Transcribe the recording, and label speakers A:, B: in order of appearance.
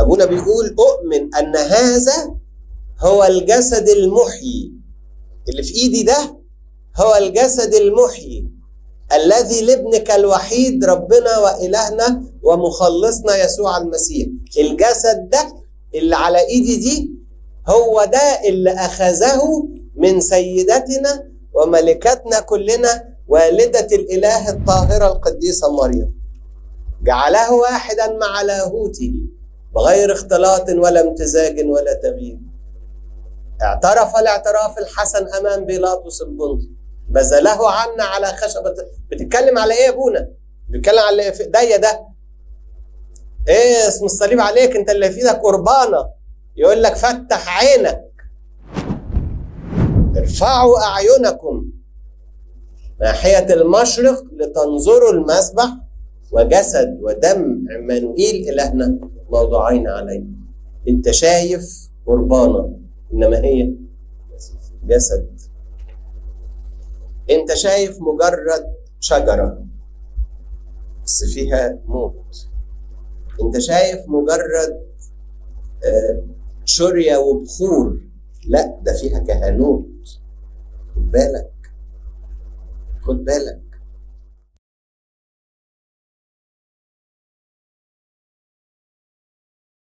A: فابونا بيقول اؤمن ان هذا هو الجسد المحيي اللي في ايدي، ده هو الجسد المحيي الذي لابنك الوحيد ربنا وإلهنا ومخلصنا يسوع المسيح. الجسد ده اللي على ايدي دي هو ده اللي اخذه من سيدتنا وملكتنا كلنا والدة الاله الطاهرة القديسة مريم، جعله واحدا مع لاهوته بغير اختلاط ولا امتزاج ولا تغيير. اعترف الاعتراف الحسن امام بيلاطس البنطي، بذله عنا على خشبة. بتتكلم على ايه يا ابونا؟ بتتكلم على اللي في ايديا ده. ايه اسم الصليب عليك؟ انت اللي في ايدك قربانة. يقول لك فتح عينك، ارفعوا اعينكم ناحية المشرق لتنظروا المذبح وجسد ودم عمانوئيل إلهنا موضوعين عليه. انت شايف قربانة، انما هي جسد. انت شايف مجرد شجرة بس فيها موت. انت شايف مجرد شرية وبخور، لا ده فيها كهنوت. خد بالك، خد بالك.